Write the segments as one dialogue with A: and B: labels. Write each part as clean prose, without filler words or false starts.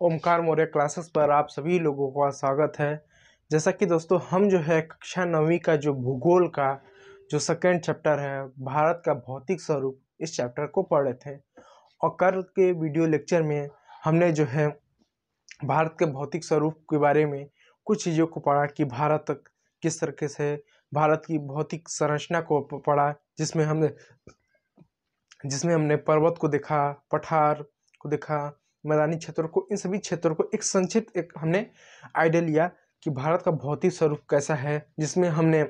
A: Omkar Maurya classes पर आप सभी लोगों का स्वागत है। जैसा कि दोस्तों हम जो है कक्षा 9वीं का जो भूगोल का जो सेकेंड चैप्टर है भारत का भौतिक स्वरूप, इस चैप्टर को पढ़ रहे थे। और कल के वीडियो लेक्चर में हमने जो है भारत के भौतिक स्वरूप के बारे में कुछ चीज़ों को पढ़ा कि भारत किस तरीके से भारत की भौतिक संरचना को पढ़ा, जिसमें हमने पर्वत को देखा, पठार को देखा, मैदानी क्षेत्रों को, इन सभी क्षेत्रों को एक संक्षिप्त हमने आइडिया लिया कि भारत का भौतिक स्वरूप कैसा है, जिसमें हमने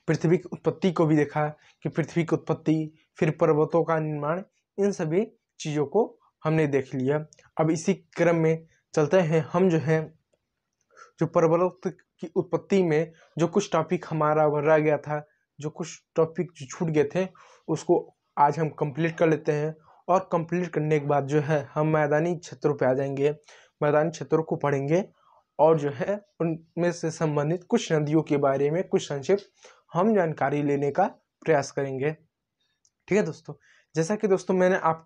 A: पृथ्वी की उत्पत्ति को भी देखा कि पृथ्वी की उत्पत्ति, फिर पर्वतों का निर्माण, इन सभी चीज़ों को हमने देख लिया। अब इसी क्रम में चलते हैं हम जो है जो पर्वतों की उत्पत्ति में जो कुछ टॉपिक हमारा रह गया था, जो कुछ टॉपिक जो छूट गए थे, उसको आज हम कंप्लीट कर लेते हैं। और कंप्लीट करने के बाद जो है हम मैदानी क्षेत्रों पे आ जाएंगे, मैदानी क्षेत्रों को पढ़ेंगे और जो है उनमें से संबंधित कुछ नदियों के बारे में कुछ संक्षिप्त हम जानकारी लेने का प्रयास करेंगे। ठीक है दोस्तों, जैसा कि दोस्तों मैंने आप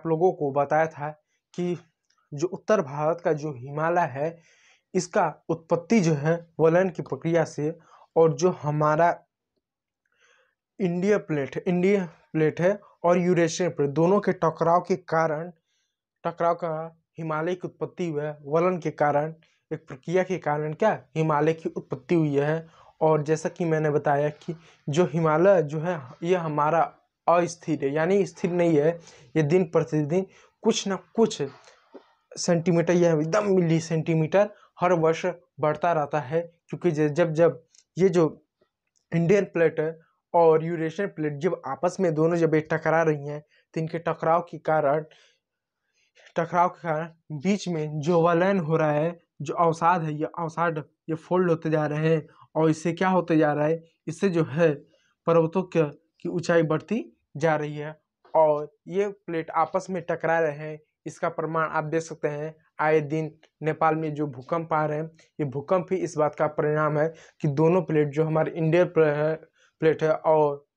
A: लोगों को बताया था कि जो उत्तर भारत का जो हिमालय है, इसका उत्पत्ति जो है वलन की प्रक्रिया से, और जो हमारा इंडिया प्लेट है और यूरेशियन प्लेट, दोनों के टकराव का हिमालय की उत्पत्ति हुई है। वलन के कारण, एक प्रक्रिया के कारण क्या हिमालय की उत्पत्ति हुई है। और जैसा कि मैंने बताया कि जो हिमालय जो है ये हमारा अस्थिर है, यानी स्थिर नहीं है, ये दिन प्रतिदिन कुछ न कुछ सेंटीमीटर या एकदम मिली सेंटीमीटर हर वर्ष बढ़ता रहता है। क्योंकि जब ये जो इंडियन प्लेट है और यूरेशियन प्लेट जब आपस में दोनों जब एक टकरा रही हैं, तो इनके टकराव के कारण बीच में जो वलयन हो रहा है, जो अवसाद है, ये फोल्ड होते जा रहे हैं। और इससे क्या होते जा रहा है, इससे जो है पर्वतों की ऊंचाई बढ़ती जा रही है और ये प्लेट आपस में टकरा रहे हैं। इसका प्रमाण आप देख सकते हैं, आए दिन नेपाल में जो भूकंप आ रहे हैं, ये भूकंप ही इस बात का परिणाम है कि दोनों प्लेट, जो हमारे इंडियन प्लेट है और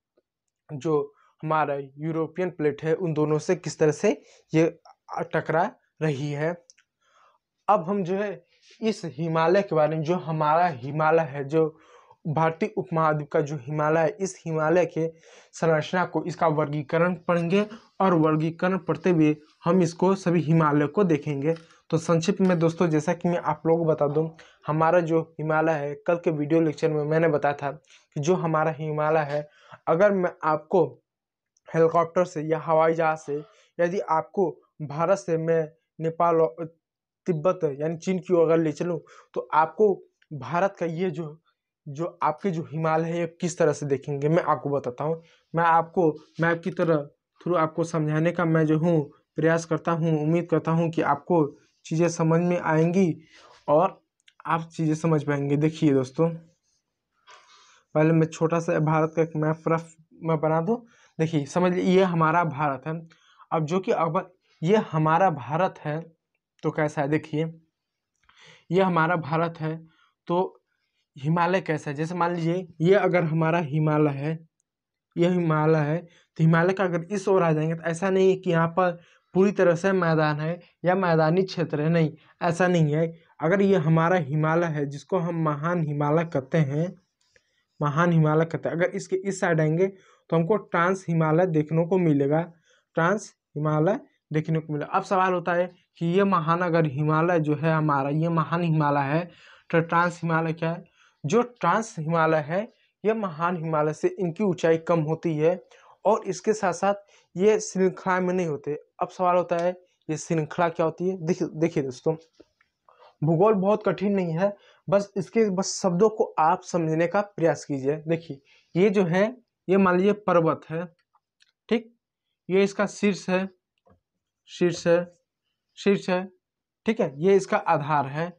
A: जो हमारा यूरोपियन प्लेट है, उन दोनों से किस तरह से ये टकरा रही है। अब हम जो है इस हिमालय के बारे में, जो हमारा हिमालय है, जो भारतीय उपमहाद्वीप का जो हिमालय है, इस हिमालय के संरचना को, इसका वर्गीकरण पढ़ेंगे और वर्गीकरण पढ़ते हुए हम इसको सभी हिमालय को देखेंगे। तो संक्षिप्त में दोस्तों, जैसा कि मैं आप लोगों को बता दूं, हमारा जो हिमालय है, कल के वीडियो लेक्चर में मैंने बताया था कि जो हमारा हिमालय है, अगर मैं आपको हेलीकॉप्टर से या हवाई जहाज से, यदि आपको भारत से मैं नेपाल और तिब्बत यानी चीन की ओर अगर ले चलूँ, तो आपको भारत का ये जो आपके जो हिमालय है, ये किस तरह से देखेंगे मैं आपको बताता हूँ। मैं आपकी तरह थ्रू आपको समझाने का मैं जो हूँ प्रयास करता हूँ। उम्मीद करता हूँ कि आपको चीज़ें समझ में आएंगी और आप चीज़ें समझ पाएंगे। देखिए दोस्तों, पहले मैं छोटा सा भारत का एक मैप मैं बना दूँ। देखिए, समझ लीजिए ये हमारा भारत है। अब जो कि अब ये हमारा भारत है तो कैसा है, देखिए ये हमारा भारत है तो हिमालय कैसा है। जैसे मान लीजिए ये अगर हमारा हिमालय है, ये हिमालय है, तो हिमालय का अगर इस ओर आ जाएंगे तो ऐसा नहीं है कि यहाँ पर पूरी तरह से मैदान है या मैदानी क्षेत्र है, नहीं, ऐसा नहीं है। अगर ये हमारा हिमालय है, जिसको हम महान हिमालय कहते हैं, अगर इसके इस साइड आएंगे तो हमको ट्रांस हिमालय देखने को मिलेगा, अब सवाल होता है कि ये महान अगर हिमालय जो है हमारा, ये महान हिमालय है, तो ट्रांस हिमालय क्या है? जो ट्रांस हिमालय है, ये महान हिमालय से इनकी ऊंचाई कम होती है और इसके साथ साथ ये श्रृंखला में नहीं होते। अब सवाल होता है ये श्रृंखला क्या होती है। देखिए दोस्तों, भूगोल बहुत कठिन नहीं है, बस शब्दों को आप समझने का प्रयास कीजिए। देखिए ये जो है, ये मान लीजिए पर्वत है, ठीक, ये इसका शीर्ष है, ठीक है, ये इसका आधार है।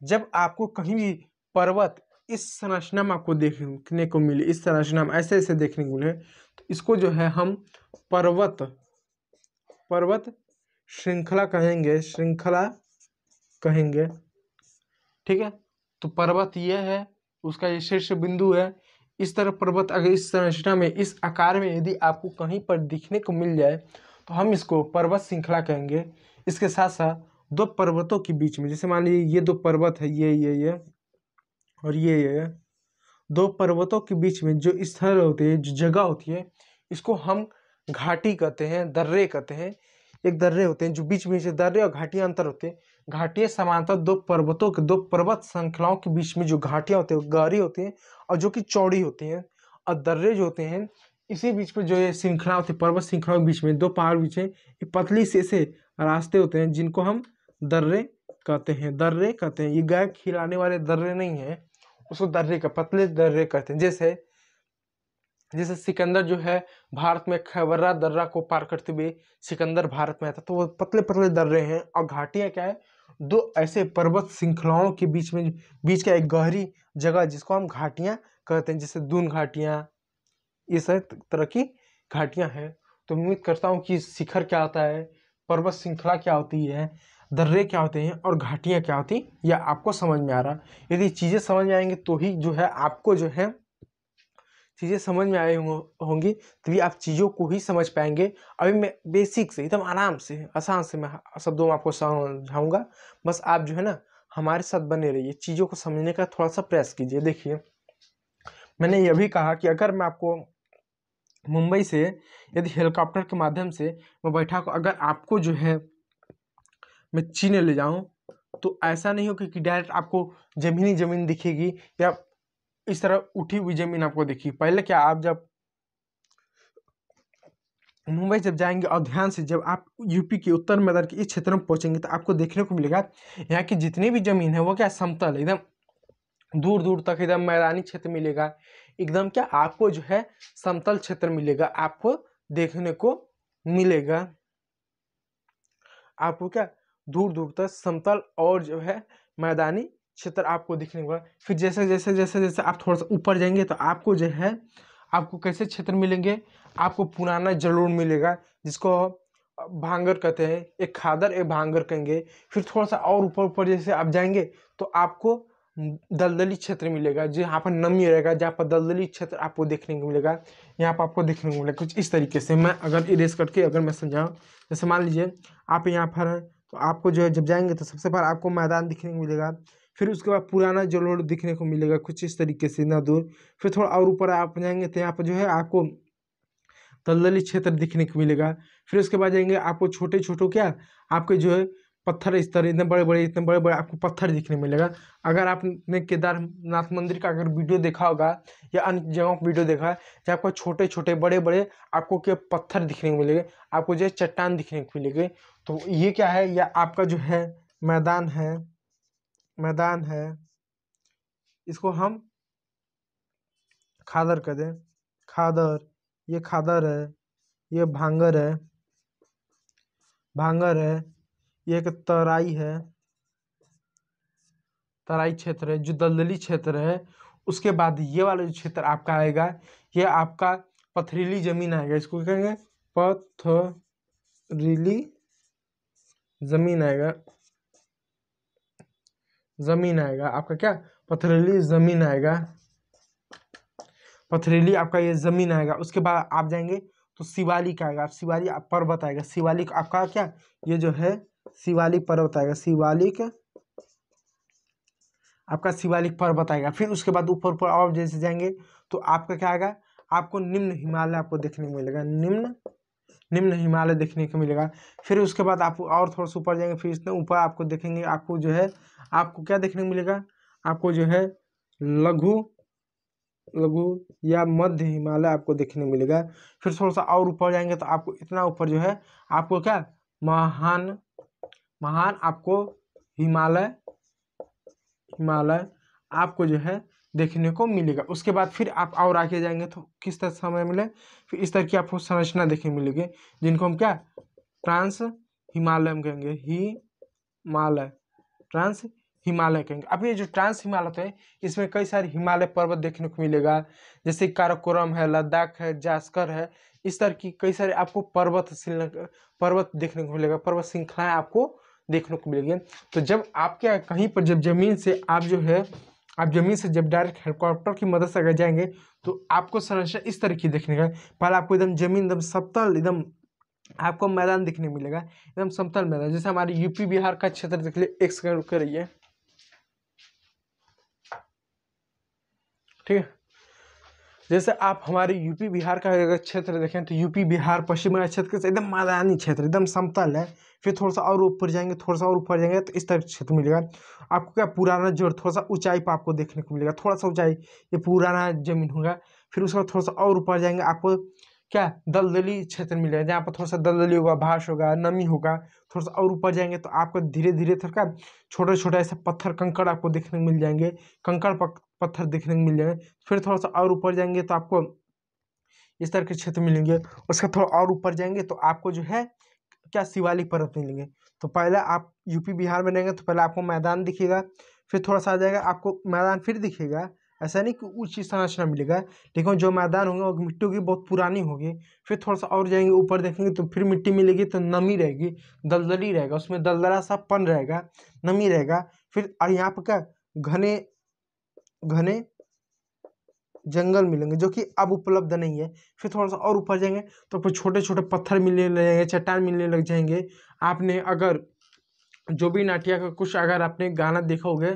A: जब आपको कहीं भी पर्वत इस संरचना में आपको देखने को मिले, इस संरचना में ऐसे ऐसे देखने को मिले, तो इसको जो है हम पर्वत श्रृंखला कहेंगे, ठीक है। तो पर्वत ये है, उसका ये शीर्ष बिंदु है। इस तरह पर्वत अगर इस संरचना में, इस आकार में यदि आपको कहीं पर दिखने को मिल जाए, तो हम इसको पर्वत श्रृंखला कहेंगे। इसके साथ साथ दो पर्वतों के बीच में, जैसे मान लीजिए ये दो पर्वत है, ये और ये दो पर्वतों के बीच में जो स्थल होते हैं, जो जगह होती है, इसको हम घाटी कहते हैं, दर्रे कहते हैं। एक दर्रे होते हैं जो बीच में से दर्रे और घाटियां अंतर होते हैं। घाटियां समांतर दो पर्वत श्रृंखलाओं के बीच में जो घाटियां होती है वो गहरी होती हैं और जो कि चौड़ी होती हैं। और दर्रे जो होते हैं इसी बीच में जो ये श्रृंखला होती है, पर्वत श्रृंखलाओं के बीच में दो पहाड़ बीच में ये पतली से रास्ते होते हैं जिनको हम दर्रे कहते हैं। दर्रे कहते हैं, ये गाय खिलाने वाले दर्रे नहीं है, उसको दर्रे का पतले दर्रे कहते हैं। जैसे सिकंदर जो है भारत में खैबरा दर्रा को पार करते हुए सिकंदर भारत में आता, तो वो पतले पतले दर्रे हैं। और घाटियां क्या है, दो ऐसे पर्वत श्रृंखलाओं के बीच का एक गहरी जगह जिसको हम घाटियां कहते हैं, जैसे दून घाटियां, ये सब तरह की घाटियां हैं। तो उम्मीद करता हूँ कि शिखर क्या होता है, पर्वत श्रृंखला क्या होती है, दर्रे क्या होते हैं और घाटियां क्या होती हैं, यह आपको समझ में आ रहा। यदि चीज़ें समझ में आएंगी तो ही जो है आपको जो है चीज़ें समझ में आई होंगी, तभी आप चीज़ों को ही समझ पाएंगे। अभी मैं बेसिक से एकदम आराम से आसान से मैं शब्दों में आपको समझाऊंगा, बस आप जो है ना हमारे साथ बने रहिए, चीज़ों को समझने का थोड़ा सा प्रयास कीजिए। देखिए, मैंने यह भी कहा कि अगर मैं आपको मुंबई से यदि हेलीकॉप्टर के माध्यम से मैं बैठा को अगर आपको जो है मैं चीन ले जाऊं, तो ऐसा नहीं हो कि डायरेक्ट आपको जमीन दिखेगी या इस तरह उठी हुई जमीन आपको दिखी। पहले क्या, आप जब मुंबई जब जाएंगे और ध्यान से जब आप यूपी के उत्तर मैदान के इस क्षेत्र में पहुंचेंगे तो आपको देखने को मिलेगा यहाँ की जितनी भी जमीन है वो क्या समतल है, एकदम दूर दूर तक एकदम मैदानी क्षेत्र मिलेगा। एकदम क्या आपको जो है समतल क्षेत्र मिलेगा, आपको देखने को मिलेगा। आपको क्या दूर दूर तक समतल और जो है मैदानी क्षेत्र आपको दिखने को। फिर जैसे आप थोड़ा सा ऊपर जाएंगे तो आपको जो है आपको कैसे क्षेत्र मिलेंगे, आपको पुराना जलोढ़ मिलेगा जिसको भांगर कहते हैं, एक खादर एक भांगर कहेंगे। फिर थोड़ा सा और ऊपर जैसे आप जाएंगे तो आपको दलदली क्षेत्र मिलेगा, जहाँ पर नमी रहेगा, जहाँ पर दलदली क्षेत्र आपको देखने को मिलेगा, यहाँ पर आपको देखने को मिलेगा। कुछ इस तरीके से मैं अगर इरेज करके अगर मैं समझाऊँ, जैसे मान लीजिए आप यहाँ पर हैं तो आपको जो है जब जाएंगे तो सबसे पहले आपको मैदान दिखने को मिलेगा, फिर उसके बाद पुराना जलोढ़ दिखने को मिलेगा कुछ इस तरीके से ना दूर। फिर थोड़ा और ऊपर आप जाएंगे तो यहाँ पर जो है आपको दलदली क्षेत्र दिखने को मिलेगा। फिर उसके बाद जाएंगे आपको छोटे क्या आपके जो है पत्थर इस तरह इतने बड़े आपको पत्थर दिखने मिलेगा। अगर आपने केदारनाथ मंदिर का अगर वीडियो देखा होगा या अन्य जगहों का वीडियो देखा है जहाँ आपको छोटे बड़े आपको क्या पत्थर दिखने को मिलेंगे, आपको जो है चट्टान दिखने को मिलेंगे। तो ये क्या है, या आपका जो है मैदान है, इसको हम खादर कर दें। ये खादर है, ये भांगर है, ये एक तराई क्षेत्र है जो दलदली क्षेत्र है। उसके बाद ये वाला जो क्षेत्र आपका आएगा ये आपका पथरीली जमीन आएगा, इसको कहेंगे पथरीली जमीन आएगा आपका, क्या पथरीली जमीन आएगा, पथरीली आपका ये जमीन आएगा। उसके बाद आप जाएंगे तो शिवालिक आएगा, शिवालिक पर्वत आएगा। शिवालिक आपका क्या, ये जो है शिवालिक पर्वत आएगा, आपका शिवालिक पर्वत आएगा। फिर उसके बाद ऊपर और जैसे जाएंगे तो आपका क्या आएगा, आपको निम्न हिमालय आपको देखने को मिलेगा, निम्न हिमालय देखने को मिलेगा। फिर उसके बाद आप और थोड़ा सा ऊपर जाएंगे, फिर इतने ऊपर आपको देखेंगे, आपको जो है आपको क्या देखने को मिलेगा, आपको जो है लघु या मध्य हिमालय आपको देखने को मिलेगा। फिर थोड़ा सा और ऊपर जाएंगे तो आपको इतना ऊपर जो है आपको क्या महान आपको हिमालय आपको जो है देखने को मिलेगा। उसके बाद फिर आप और आगे जाएंगे तो किस तरह समय मिले, फिर इस तरह की आपको संरचना देखने मिलेगी जिनको हम क्या ट्रांस हिमालय कहेंगे, ट्रांस हिमालय कहेंगे। अब ये जो ट्रांस हिमालय है इसमें कई सारे हिमालय पर्वत देखने को मिलेगा, जैसे काराकोरम है, लद्दाख है, जास्कर है, इस तरह की कई सारे आपको पर्वत देखने को मिलेगा, पर्वत श्रृंखलाएं आपको देखने को मिलेगी। तो जब आप क्या कहीं पर जब जमीन से आप जमीन से जब डायरेक्ट हेलीकॉप्टर की मदद से अगर जाएंगे तो आपको संरचना इस तरह की देखने का, पहले आपको एकदम जमीन एकदम समतल एकदम आपको मैदान दिखने मिलेगा, एकदम समतल मैदान। जैसे हमारे यूपी बिहार का क्षेत्र देख लीजिए, एक सेकंड रुक रही है, ठीक है। जैसे आप हमारे यूपी बिहार का अगर क्षेत्र देखें तो यूपी बिहार पश्चिम बंगाल क्षेत्र का एकदम मैदानी क्षेत्र, एकदम समतल है। फिर थोड़ा सा और ऊपर जाएंगे, थोड़ा सा और ऊपर जाएंगे तो इस तरह क्षेत्र मिलेगा आपको। क्या पुराना जोड़, थोड़ा सा ऊंचाई पर आपको देखने को मिलेगा, थोड़ा सा ऊंचाई, ये पुराना जमीन होगा। फिर उसके बाद थोड़ा सा और ऊपर जाएंगे, आपको क्या दलदली क्षेत्र मिलेगा, जहाँ पर थोड़ा सा दलदली होगा, भास होगा, नमी होगा। थोड़ा सा और ऊपर जाएंगे तो आपको धीरे धीरे थोड़ा छोटे छोटे ऐसे पत्थर कंकड़ आपको देखने को मिल जाएंगे, कंकड़ पत्थर देखने को मिल जाएंगे। फिर थोड़ा सा और ऊपर जाएंगे तो आपको इस तरह के क्षेत्र मिलेंगे। उसका थोड़ा और ऊपर जाएंगे तो आपको जो है क्या शिवालिक पर्वत मिलेंगे। तो पहले आप यूपी बिहार में रहेंगे तो पहले आपको मैदान दिखेगा, फिर थोड़ा सा आ जाएगा आपको मैदान फिर दिखेगा। ऐसा नहीं कि ऊंची संरचना मिलेगा, लेकिन जो मैदान होंगे वो मिट्टी की बहुत पुरानी होगी। फिर थोड़ा सा और जाएंगे ऊपर देखेंगे तो फिर मिट्टी मिलेगी, तो नमी रहेगी, दलदली रहेगा, उसमें दलदला सा पन रहेगा, नमी रहेगा। फिर और यहाँ पर क्या घने घने जंगल मिलेंगे जो कि अब उपलब्ध नहीं है। फिर थोड़ा सा और ऊपर जाएंगे तो फिर छोटे छोटे पत्थर मिलने लग जाएंगे, चट्टान मिलने लग जाएंगे। आपने अगर जुबिन नाटिया का कुछ अगर आपने गाना देखा होगा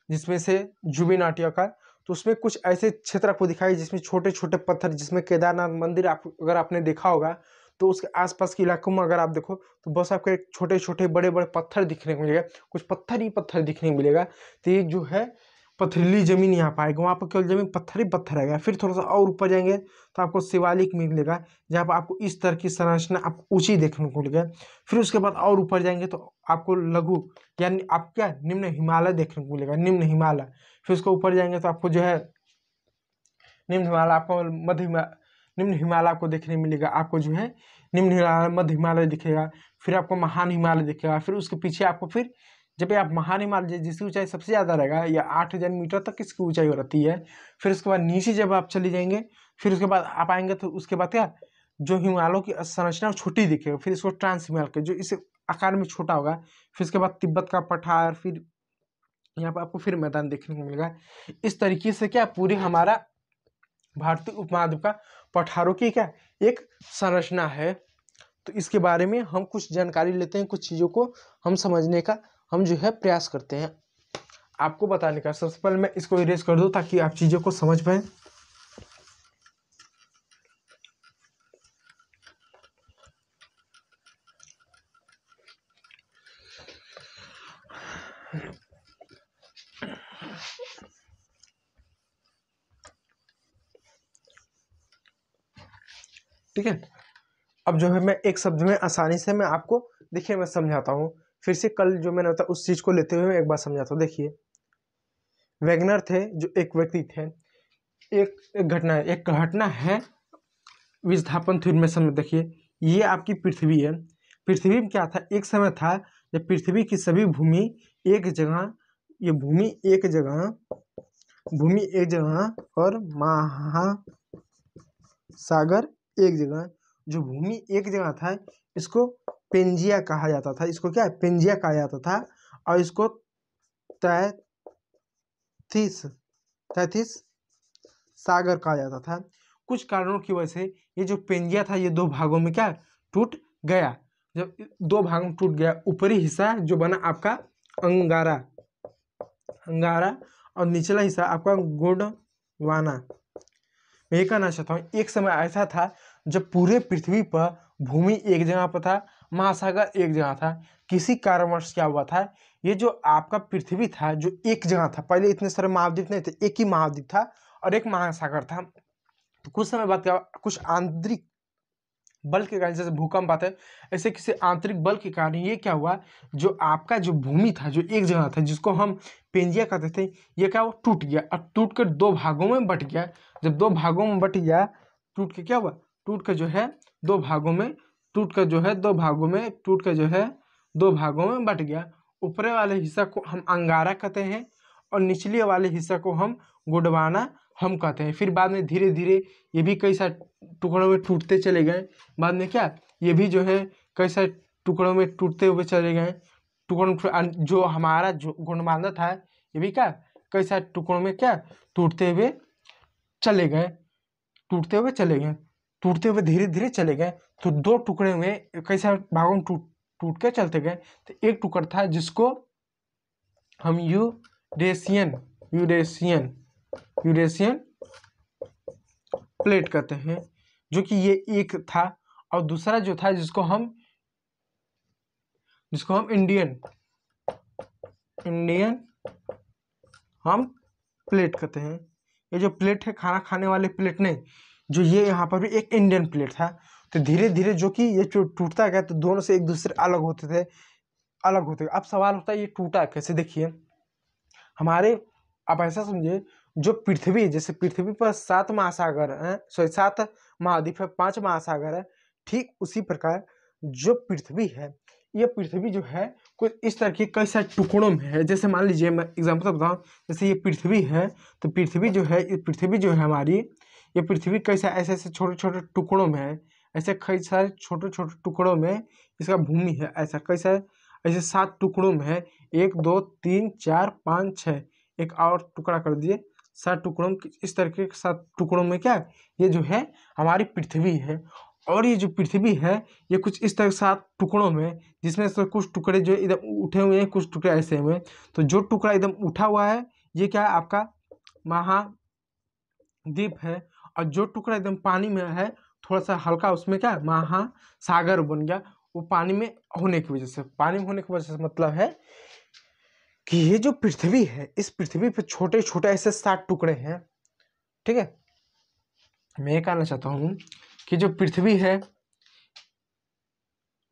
A: जिसमें से जुबिन नाटिया का, तो उसमें कुछ ऐसे क्षेत्र आपको दिखाई जिसमें छोटे छोटे पत्थर, जिसमें केदारनाथ मंदिर आप अगर आपने देखा होगा तो उसके आसपास के इलाकों में अगर आप देखो तो बस आपको एक छोटे छोटे बड़े बड़े पत्थर दिखने को मिलेगा, कुछ पत्थर ही पत्थर दिखने को मिलेगा। तो ये जो है पथरीली जमीन यहाँ पाएगा, वहाँ पर केवल जमीन पत्थर ही पत्थर रहेगा। फिर थोड़ा सा और ऊपर जाएंगे तो आपको शिवालिक मिलेगा, जहाँ पर आपको इस तरह की संरचना आप ऊंची देखने को मिलेगा। फिर उसके बाद और ऊपर जाएंगे तो आपको लघु यानी आप क्या निम्न हिमालय देखने को मिलेगा, निम्न हिमालय। फिर उसके ऊपर जाएंगे तो आपको जो है निम्न हिमालय, आपको निम्न हिमालय आपको देखने मिलेगा, आपको जो है निम्न हिमालय, मध्य हिमालय दिखेगा। फिर आपको महान हिमालय दिखेगा। फिर उसके पीछे आपको फिर जब आप महान हिमालय जिसकी ऊंचाई सबसे ज़्यादा रहेगा या 8,000 मीटर तक इसकी ऊंचाई रहती है। फिर उसके बाद नीचे जब आप चले जाएंगे, फिर उसके बाद आप आएंगे तो उसके बाद क्या जो हिमालयों की संरचना छोटी दिखेगा। फिर इसको ट्रांस हिमालय जो इस आकार में छोटा होगा। फिर उसके बाद तिब्बत का पठार, फिर यहाँ पर आपको फिर मैदान देखने को मिलेगा। इस तरीके से क्या पूरे हमारा भारतीय उपमहाद्वीप का पठारों की क्या एक संरचना है। तो इसके बारे में हम कुछ जानकारी लेते हैं, कुछ चीज़ों को हम समझने का हम जो है प्रयास करते हैं आपको बताने का। सबसे पहले मैं इसको इरेज कर दूं ताकि आप चीज़ों को समझ पाएं। ठीक है, अब जो है मैं एक शब्द में आसानी से मैं आपको देखिए मैं समझाता हूँ। फिर से कल जो मैंने बताया उस चीज़ को लेते हुए मैं एक बार समझाता हूँ। देखिए वैगनर थे जो एक व्यक्ति थे, एक घटना है विस्थापन थ्योरी में समय। देखिए ये आपकी पृथ्वी है। पृथ्वी में क्या था, एक समय था जब पृथ्वी की सभी भूमि एक जगह, ये भूमि एक जगह और महासागर एक जगह। जो भूमि एक जगह था इसको पेंजिया कहा जाता था, इसको क्या पेंजिया कहा जाता था। और इसको 33 सागर कहा जाता था। कुछ कारणों की वजह से ये जो पेंजिया था ये दो भागों में क्या टूट गया। जब दो भागों में टूट गया, ऊपरी हिस्सा जो बना आपका अंगारा और निचला हिस्सा आपका गोंडवाना। मैं ये कहना चाहता हूँ एक समय ऐसा था जब पूरे पृथ्वी पर भूमि एक जगह पर था, महासागर एक जगह था। किसी कारणवश क्या हुआ था, ये जो आपका पृथ्वी था जो एक जगह था, पहले इतने सारे महाद्वीप नहीं थे, एक ही महाद्वीप था और एक महासागर था। तो कुछ समय बाद क्या, कुछ आंतरिक बल के कारण, जैसे भूकंप आता है ऐसे किसी आंतरिक बल के कारण ये क्या हुआ, जो आपका जो भूमि था जो एक जगह था जिसको हम पेंजिया कहते थे, ये क्या वो टूट गया और टूट कर दो भागों में बट गया। जब दो भागों में बट गया, टूट के क्या हुआ, टूट कर जो है दो भागों में बट गया। ऊपरे वाले हिस्सा को हम अंगारा कहते हैं और निचले वाले हिस्सा को हम गोंडवाना हम कहते हैं। फिर बाद में धीरे धीरे ये भी कई सारे टुकड़ों में टूटते चले गए। बाद में क्या ये भी जो है कई सारे टुकड़ों में टूटते हुए चले गए। जो हमारा जो गोंडवाना था ये भी क्या कई सारे टुकड़ों में क्या टूटते हुए धीरे धीरे चले गए। तो दो टुकड़े में कई सारे भागों में टूट के चलते गए। तो एक टुकड़ा था जिसको हम यूरेशियन प्लेट कहते हैं, जो कि ये एक था। और दूसरा जो था जिसको हम इंडियन हम प्लेट कहते हैं। ये जो प्लेट है खाना खाने वाले प्लेट नहीं, जो ये यहाँ पर भी एक इंडियन प्लेट था। तो धीरे धीरे जो कि ये जो टूटता गया तो दोनों से एक दूसरे अलग होते थे। अब सवाल होता है ये टूटा कैसे। देखिए हमारे, आप ऐसा समझिए, जो पृथ्वी, जैसे पृथ्वी पर 7 महासागर हैं, 7 महाद्वीप है, 5 महासागर है, ठीक उसी प्रकार जो पृथ्वी है, ये पृथ्वी जो है कुछ इस तरह के कई सारे टुकड़ों में है। जैसे मान लीजिए मैं एग्जाम्पल बताऊं, जैसे ये पृथ्वी है, तो पृथ्वी जो है हमारी, ये पृथ्वी कई सारे ऐसे छोटे छोटे टुकड़ों में है। ऐसे कई सारे छोटे छोटे टुकड़ों में इसका भूमि है। ऐसा कई सारे ऐसे 7 टुकड़ों में है। 1 2 3 4 5 6, एक और टुकड़ा कर दिए, 7 टुकड़ों में। इस तरह के 7 टुकड़ों में क्या ये जो है हमारी पृथ्वी है। और ये जो पृथ्वी है ये कुछ इस तरह 7 टुकड़ों में, जिसमें से कुछ टुकड़े जो एकदम उठे हुए हैं, कुछ टुकड़े ऐसे हुए हैं। तो जो टुकड़ा एकदम उठा हुआ है ये क्या है, आपका महाद्वीप है। और जो टुकड़ा एकदम पानी में है, थोड़ा सा हल्का, उसमें क्या महासागर बन गया। वो पानी में होने की वजह से, मतलब है कि ये जो पृथ्वी है, इस पृथ्वी पे छोटे छोटे ऐसे 7 टुकड़े हैं। ठीक है, मैं ये कहना चाहता हूँ कि जो पृथ्वी है,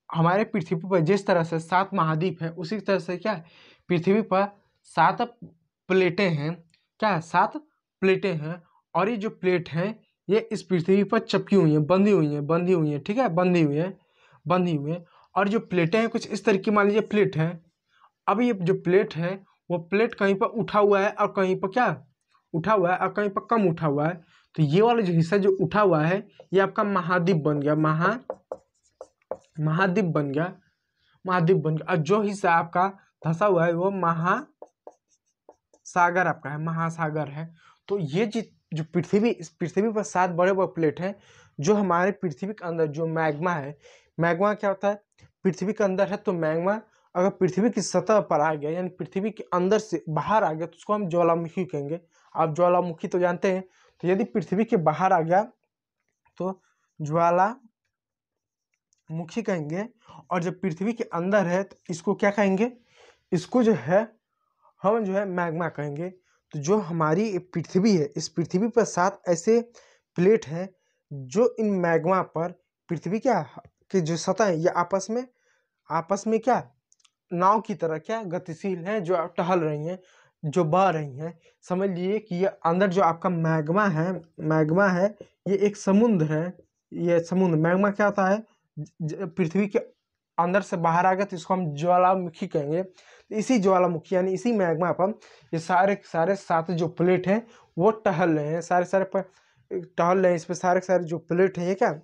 A: हमारे पृथ्वी पर जिस तरह से 7 महाद्वीप है, उसी तरह से क्या पृथ्वी पर 7 प्लेटें हैं। क्या 7 प्लेटें हैं। और ये जो प्लेट है ये इस पृथ्वी पर चपकी हुई है, बंधी हुई है। ठीक है, बंधी हुई है। और जो प्लेटें हैं कुछ इस तरह की, मान लीजिए प्लेट है। अब ये जो प्लेट है वो प्लेट कहीं पर उठा हुआ है और कहीं पर क्या उठा हुआ है और कहीं पर कम उठा हुआ है। तो ये वाला जो हिस्सा जो उठा हुआ है ये आपका महाद्वीप बन गया, महाद्वीप बन गया। और जो हिस्सा आपका धंसा हुआ है वो महासागर आपका है, महासागर है। तो ये जो पृथ्वी, इस पृथ्वी पर 7 बड़े बड़े प्लेट हैं। जो हमारे पृथ्वी के अंदर जो मैग्मा है, मैग्मा क्या होता है, पृथ्वी के अंदर है। तो मैग्मा अगर पृथ्वी की सतह पर आ गया, यानी पृथ्वी के अंदर से बाहर आ गया, तो उसको हम ज्वालामुखी कहेंगे। आप ज्वालामुखी तो जानते हैं। तो यदि पृथ्वी के बाहर आ गया तो ज्वालामुखी कहेंगे। और जब पृथ्वी के अंदर है तो इसको क्या कहेंगे, इसको जो है हम जो है मैग्मा कहेंगे। तो जो हमारी पृथ्वी है, इस पृथ्वी पर 7 ऐसे प्लेट हैं जो इन मैग्मा पर पृथ्वी क्या कि जो सतह है ये आपस में क्या नाव की तरह क्या गतिशील है, जो टहल रही हैं, जो बह रही हैं। समझ लीजिए कि ये अंदर जो आपका मैग्मा है ये एक समुद्र है। ये समुद्र मैग्मा क्या होता है, पृथ्वी के अंदर से बाहर आ गया तो इसको हम ज्वालामुखी कहेंगे। तो इसी ज्वालामुखी यानी इसी मैग्मा पर ये सारे 7 जो प्लेट हैं वो टहल रहे हैं, सारे पर टहल रहे हैं। इस पर सारे जो प्लेट हैं ये क्या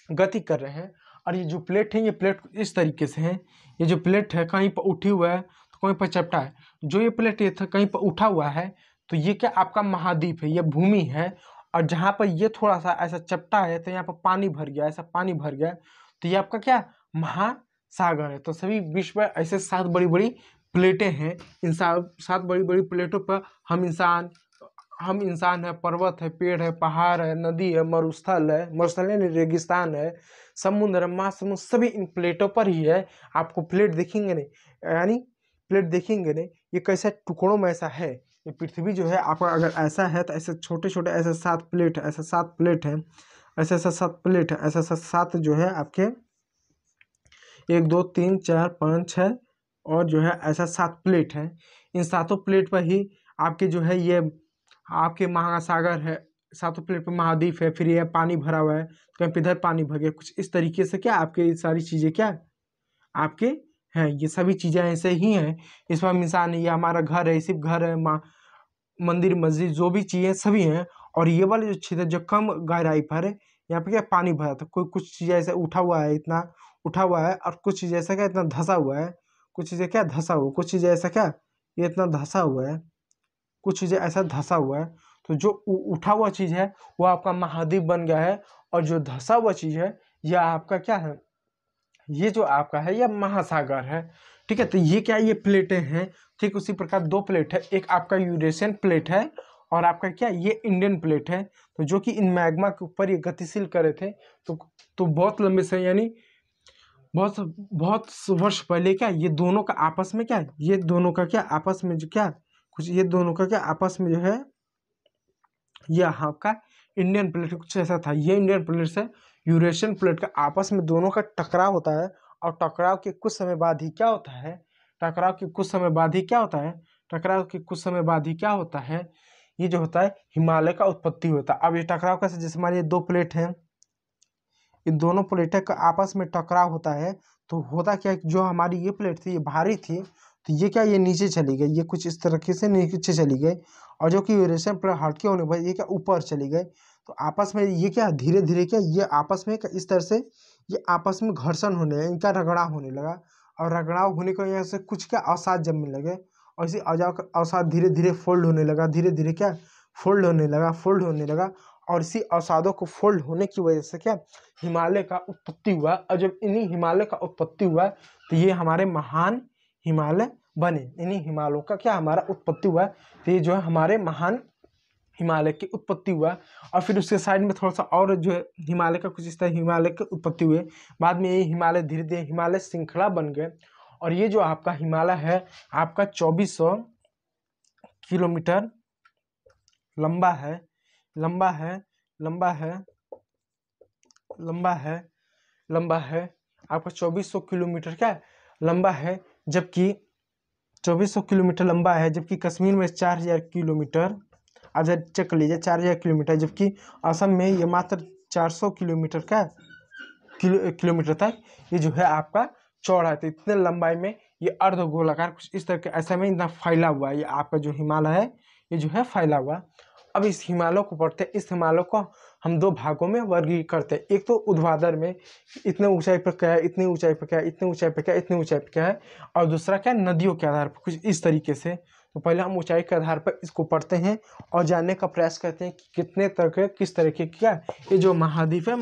A: गति कर रहे हैं। और ये जो प्लेट है, ये प्लेट इस तरीके से है। ये जो प्लेट है कहीं पर उठी हुआ है तो कहीं पर चपटा है। जो ये प्लेट ये कहीं पर उठा हुआ है तो ये क्या आपका महाद्वीप है, ये भूमि है। और जहाँ पर ये थोड़ा सा ऐसा चपटा है तो यहाँ पर पानी भर गया, ऐसा पानी भर गया, तो ये आपका क्या महासागर है। तो सभी विश्व में ऐसे 7 बड़ी बड़ी प्लेटें हैं। इन 7 बड़ी बड़ी प्लेटों पर हम इंसान है, पर्वत है, पेड़ है, पहाड़ है, नदी है, मरुस्थल है, रेगिस्तान है, समुद्र है, महासमुद्र, सभी इन प्लेटों पर ही है। आपको प्लेट देखेंगे नहीं, यानी प्लेट देखेंगे नहीं, ये कैसे टुकड़ों में ऐसा है। ये पृथ्वी जो है आपका अगर ऐसा है तो ऐसे छोटे छोटे ऐसे 7 प्लेट है, ऐसे 7 प्लेट है, ऐसे 7 प्लेट है, ऐसे 7 जो है आपके 1 2 3 4 5 6 और जो है ऐसा 7 प्लेट है। इन 7 प्लेट पर ही आपके जो है ये आपके महासागर है, 7 प्लेट पर महाद्वीप है। फिर ये पानी भरा हुआ है, कहीं इधर पानी भर गया, कुछ इस तरीके से क्या आपके सारी चीज़ें क्या आपके हैं। ये सभी चीज़ें ऐसे ही हैं। इस पर इंसान है, ये हमारा घर है, सिर्फ घर है, मंदिर मस्जिद जो भी चीज़ें सभी हैं। और ये वाले जो क्षेत्र जो कम गहराई पर है, यहाँ पे क्या पानी भरा था, कुछ चीज़ें ऐसे उठा हुआ है, इतना उठा हुआ है। और कुछ चीज़ ऐसा क्या इतना धंसा हुआ है, कुछ चीज़ें क्या धंसा हुआ, कुछ चीज़ें ऐसा क्या ये इतना धंसा हुआ है, कुछ चीज़ें ऐसा धंसा हुआ है। तो जो उठा हुआ चीज़ है वो आपका महाद्वीप बन गया है। और जो धंसा हुआ चीज़ है यह आपका क्या है, ये जो आपका है यह महासागर है। ठीक है, तो ये क्या, ये प्लेटें हैं। ठीक उसी प्रकार दो प्लेट है, एक आपका यूरेशियन प्लेट है और आपका क्या, ये इंडियन प्लेट है। तो जो कि इन मैग्मा के ऊपर ये गतिशील करे थे। तो बहुत लंबे से, यानी बहुत बहुत वर्ष पहले क्या, ये दोनों का आपस में क्या, ये दोनों का क्या आपस में जो क्या कुछ, ये दोनों का क्या आपस में जो है, ये आपका इंडियन प्लेट कुछ ऐसा था। ये इंडियन प्लेट से यूरेशियन प्लेट का आपस में दोनों का टकराव होता है। और टकराव के कुछ समय बाद ही क्या होता है, टकराव के कुछ समय बाद ही क्या होता है, टकराव के कुछ समय बाद ही क्या होता है, ये जो होता है हिमालय का उत्पत्ति होता है। अब ये टकराव कैसे, जैसे हमारे ये दो प्लेट हैं, इन दोनों प्लेटों का आपस में टकराव होता है। तो होता क्या है, जो हमारी ये प्लेट थी ये भारी थी, तो ये क्या, ये नीचे चली गई, ये कुछ इस तरीके से नीचे चली गई। और जो कि यूरेशियन प्लेट हटके होने पर ये क्या ऊपर चली गई। तो आपस में ये क्या धीरे धीरे क्या, ये आपस में इस तरह से ये आपस में घर्षण होने लगा, इनका रगड़ाव होने लगा। और रगड़ाव होने की वजह से कुछ क्या अवसाद जमने लगे। और इसी अवसाद धीरे धीरे फोल्ड होने लगा, धीरे धीरे क्या फोल्ड होने लगा, फोल्ड होने लगा। और इसी अवसादों को फोल्ड होने की वजह से क्या हिमालय का उत्पत्ति हुआ। और जब इन्हीं हिमालय का उत्पत्ति हुआ तो ये हमारे महान हिमालय बने। इन्हीं हिमालयों का क्या हमारा उत्पत्ति हुआ, तो ये जो है हमारे महान हिमालय की उत्पत्ति हुआ। और फिर उसके साइड में थोड़ा सा और जो है हिमालय का कुछ इस तरह हिमालय के उत्पत्ति हुए। बाद में ये हिमालय धीरे धीरे हिमालय श्रृंखला बन गए। और ये जो आपका हिमालय है आपका 2400 किलोमीटर लंबा है, लंबा है, लंबा है, लंबा है, लंबा है। आपका 2400 किलोमीटर क्या लंबा है, जबकि 2400 किलोमीटर लंबा है, जबकि कश्मीर में 4000 किलोमीटर, आज चेक कर लीजिए 4000 किलोमीटर, जबकि असम में ये मात्र 400 किलोमीटर का किलोमीटर तक ये जो है आपका चौड़ा है। तो इतने लंबाई में ये अर्ध गोलाकार कुछ इस तरह के ऐसा में इतना फैला हुआ है ये आपका जो हिमालय है, ये जो है फैला हुआ। अब इस हिमालय को पढ़ते हैं, इस हिमालय को हम दो भागों में वर्गीकृत करते हैं। एक तो ऊर्ध्वाधर में इतने ऊंचाई पर क्या है, इतनी ऊंचाई पर क्या है, इतनी ऊंचाई पर क्या है, इतनी ऊंचाई पर क्या है। और दूसरा क्या है, नदियों के आधार पर कुछ इस तरीके से। तो पहले हम ऊंचाई के आधार पर इसको पढ़ते हैं और जानने का प्रयास करते हैं कि कितने तरह के किस तरीके की क्या ये जो महाद्वीप है,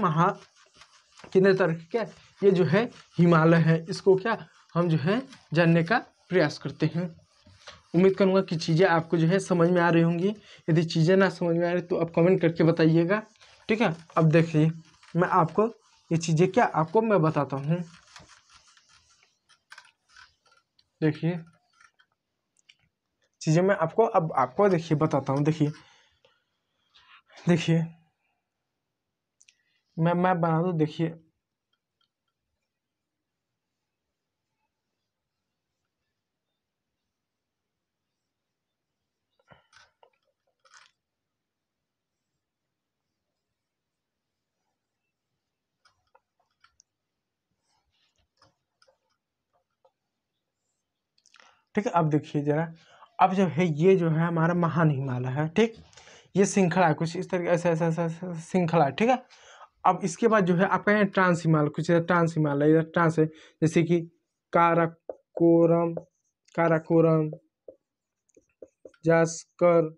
A: कितने तरह के क्या ये जो है हिमालय है, इसको क्या हम जो है जानने का प्रयास करते हैं। उम्मीद करूंगा कि चीज़ें आपको जो है समझ में आ रही होंगी। यदि चीज़ें ना समझ में आ रही तो आप कमेंट करके बताइएगा। ठीक है, अब देखिए मैं आपको ये चीज़ें क्या आपको मैं बताता हूँ। देखिए चीज़ें मैं आपको अब आपको देखिए बताता हूँ। देखिए देखिए मैं बना दूँ, देखिए ठीक है। अब देखिए जरा, अब जो है ये जो है हमारा महान हिमालय है। ठीक, ये श्रृंखला है कुछ इस तरह ऐसा ऐसा ऐसा ऐसा श्रृंखला है। ठीक है, अब इसके बाद जो है आपका यहाँ ट्रांस हिमालय, कुछ इधर ट्रांस हिमालय, इधर ट्रांस है, जैसे कि काराकोरम, काराकोरम, जास्कर,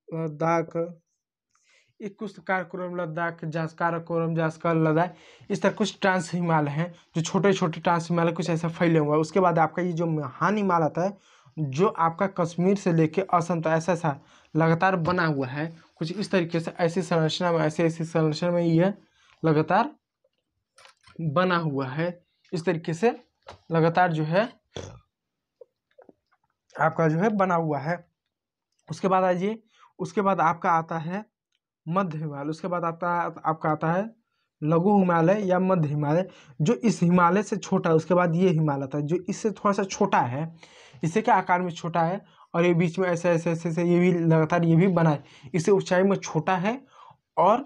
A: लद्दाख, एक कुछ काराकोरम लद्दाख, काराकोरम जास्कर लद्दाख, इस तरह कुछ ट्रांस हिमालय हैं जो छोटे छोटे ट्रांस हिमालय कुछ ऐसा फैले हुआ है। उसके बाद आपका ये जो महान हिमालय आता है जो आपका कश्मीर से लेके असम तक ऐसा ऐसा लगातार बना हुआ है कुछ इस तरीके से, ऐसी संरचना में, ऐसी ऐसी संरचना में ये लगातार बना हुआ है। इस तरीके से लगातार जो है आपका जो है बना हुआ है। उसके बाद आइए, उसके बाद आपका आता है मध्य हिमालय। उसके बाद आपका आता है लघु हिमालय या मध्य हिमालय, जो इस हिमालय से छोटा है। उसके बाद ये हिमालय था जो इससे थोड़ा सा छोटा है, इससे क्या आकार में छोटा है, और ये बीच में ऐसे ऐसे ऐसे ऐसे ये भी लगातार ये भी बना है। इससे ऊंचाई में छोटा है, और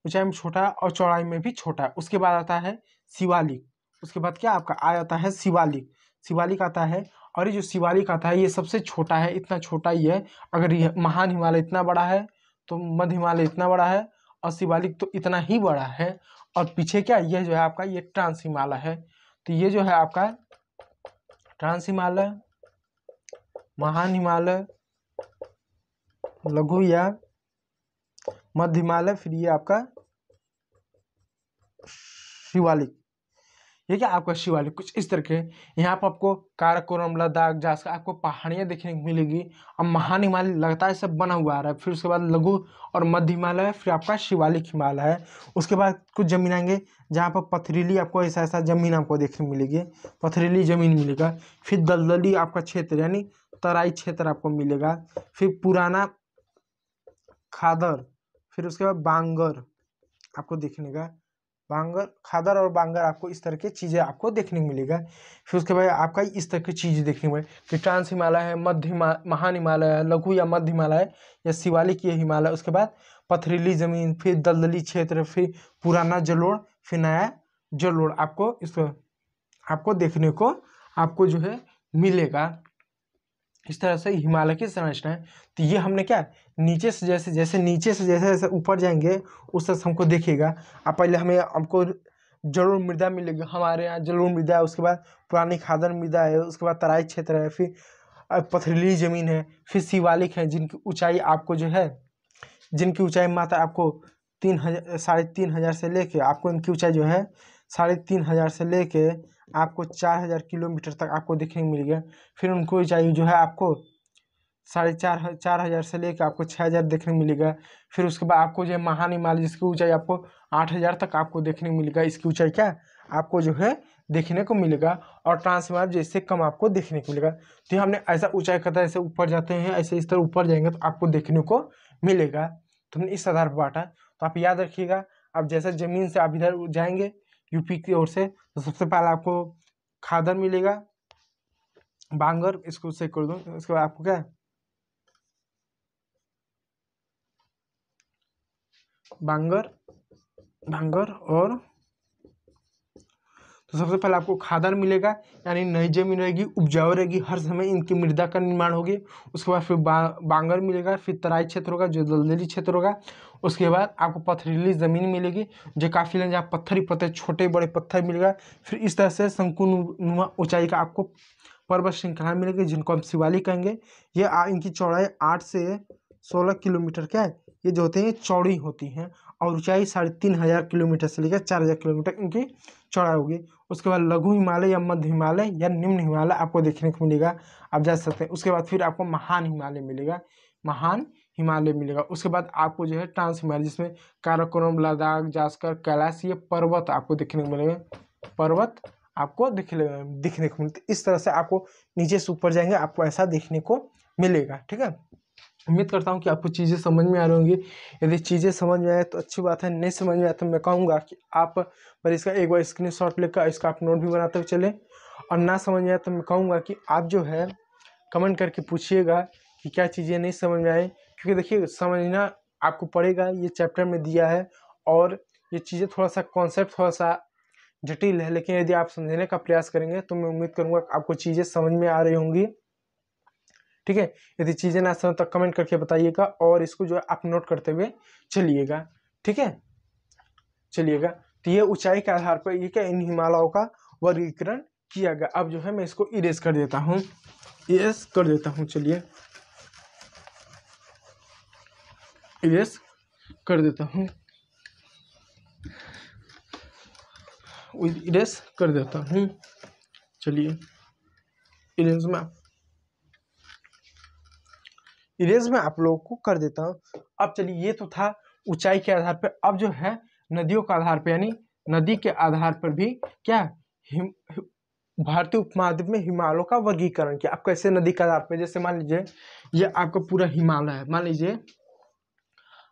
A: ऊंचाई में छोटा है और चौड़ाई में भी छोटा है। उसके बाद आता है शिवालिक। उसके बाद क्या आपका आ जाता है शिवालिक, शिवालिक आता है। और ये जो शिवालिक आता है ये सबसे छोटा है, इतना छोटा ही है। अगर ये महान हिमालय इतना बड़ा है तो मध्य हिमालय इतना बड़ा है, और शिवालिक तो इतना ही बड़ा है। और पीछे क्या ये जो है आपका ये ट्रांस हिमालय है। तो ये जो है आपका ट्रांस हिमालय, महान हिमालय, लघु या मध्य हिमालय, फिर ये आपका शिवालिक, ये क्या आपका शिवालिक कुछ इस तरह के। यहाँ पर आपको काराकोरम, लद्दाख, जास्कर आपको पहाड़ियाँ देखने को मिलेगी। अब महान हिमालय लगातार सब बना हुआ आ रहा है। फिर उसके बाद लघु और मध्य हिमालय है, फिर आपका शिवालिक हिमालय है। उसके बाद कुछ जमीन आएंगे जहाँ पर पथरीली आपको ऐसा ऐसा जमीन आपको देखने को मिलेगी, पथरीली जमीन मिलेगा। फिर दलदली आपका क्षेत्र यानी तराई क्षेत्र आपको मिलेगा। फिर पुराना खादर, फिर उसके बाद बांगर आपको देखने का, बांगर, खादर और बांगर आपको इस तरह की चीज़ें आपको देखने को मिलेगा। फिर उसके बाद आपका इस तरह की चीज़ें देखने को मिलेगी कि ट्रांस हिमालय है, महान हिमालय है, लघु या मध्य हिमालय या शिवालिक ये हिमालय। उसके बाद पथरीली ज़मीन, फिर दलदली क्षेत्र, फिर पुराना जलोढ़, फिर नया जलोढ़ आपको इसको आपको देखने को आपको जो है मिलेगा। इस तरह से हिमालय की संरचना है। तो ये हमने क्या नीचे से जैसे जैसे नीचे से जैसे जैसे ऊपर जाएंगे उस तरह से हमको देखिएगा। अब पहले हमको जलोढ़ मृदा मिलेगी, हमारे यहाँ जलोढ़ मृदा है। उसके बाद पुरानी खादर मृदा है, उसके बाद तराई क्षेत्र है, फिर पथरीली ज़मीन है, फिर शिवालिक है जिनकी ऊंचाई आपको जो है, जिनकी ऊंचाई मात्र आपको 3,500 से लेके आपको इनकी ऊंचाई जो है 3,500 से लेके आपको 4,000 किलोमीटर तक आपको देखने को मिलेगा। फिर उनको ऊंचाई जो है आपको 4,500 से लेकर आपको 6,000 देखने को मिलेगा। फिर उसके बाद आपको जो है महान हिमालय जिसकी ऊंचाई आपको 8,000 तक आपको देखने को मिलेगा। इसकी ऊंचाई क्या आपको जो है देखने को मिलेगा। और ट्रांस हिमालय जिससे कम आपको देखने को मिलेगा। तो हमने ऐसा ऊंचाई करता है, ऐसे ऊपर जाते हैं, ऐसे इस तरह ऊपर जाएंगे तो आपको देखने को मिलेगा। तो हमने इस आधार पर बांटा। तो आप याद रखिएगा, अब जैसे जमीन से आप इधर जाएंगे यूपी की ओर से, तो सबसे पहले आपको खादर मिलेगा, बांगर, इसको चेक कर दो। उसके बाद आपको क्या बांगर और तो सबसे पहले आपको खादर मिलेगा, यानी नई जमीन रहेगी, उपजाऊ रहेगी, हर समय इनकी मृदा का निर्माण होगी। उसके बाद फिर बांगर मिलेगा, फिर तराई क्षेत्र होगा जो दलदली क्षेत्र होगा। उसके बाद आपको पथरीली ज़मीन मिलेगी जो काफ़ी जहाँ पत्थर ही पत्थर, छोटे बड़े पत्थर मिलेगा। फिर इस तरह से शंकुनुमा ऊंचाई का आपको पर्वत श्रृंखला मिलेगी जिनको हम शिवालिक कहेंगे। ये इनकी चौड़ाई 8 से 16 किलोमीटर क्या है ये जो होते हैं चौड़ी होती हैं, और ऊंचाई 3,500 किलोमीटर से लेकर 4,000 किलोमीटर इनकी चौड़ाई होगी। उसके बाद लघु हिमालय या मध्य हिमालय या निम्न हिमालय आपको देखने को मिलेगा, आप जा सकते हैं। उसके बाद फिर आपको महान हिमालय मिलेगा, महान हिमालय मिलेगा। उसके बाद आपको जो है ट्रांस हिमालय जिसमें काराकोरम, लद्दाख, जास्कर, कैलाश ये पर्वत आपको देखने को मिलेगा, पर्वत आपको दिखने को मिलते। इस तरह से आपको नीचे से ऊपर जाएंगे आपको ऐसा देखने को मिलेगा। ठीक है, उम्मीद करता हूँ कि आपको चीज़ें समझ में आ रही होंगी। यदि चीज़ें समझ में आए तो अच्छी बात है, नहीं समझ में आए तो मैं कहूँगा कि आप पर इसका एक बार स्क्रीनशॉट लेकर इसका आप नोट भी बनाते हुए चलें। और ना समझ में आए तो मैं कहूँगा कि आप जो है कमेंट करके पूछिएगा कि क्या चीज़ें नहीं समझ में आए, क्योंकि देखिए समझना आपको पड़ेगा, ये चैप्टर में दिया है और ये चीज़ें थोड़ा सा कॉन्सेप्ट थोड़ा सा जटिल है, लेकिन यदि आप समझने का प्रयास करेंगे तो मैं उम्मीद करूँगा आपको चीज़ें समझ में आ रही होंगी। ठीक है, यदि चीज़ें ना समझ तो कमेंट करके बताइएगा और इसको जो है आप नोट करते हुए चलिएगा। ठीक है, चलिएगा। तो ये ऊंचाई के आधार पर ये क्या इन हिमालयों का वर्गीकरण किया गया। अब जो है मैं इसको इरेज कर देता हूँ, इरेज कर देता हूँ, चलिए इरेज कर देता हूँ, इरेज कर देता हूँ। चलिए इरेज में आप लोगों को कर देता हूँ। अब चलिए ये तो था ऊंचाई के आधार पर। अब जो है नदियों के आधार पर, यानी नदी के आधार पर भी क्या भारतीय उपमहाद्वीप में हिमालयों का वर्गीकरण किया। अब कैसे नदी के आधार पर, जैसे मान लीजिए ये आपका पूरा हिमालय है, मान लीजिए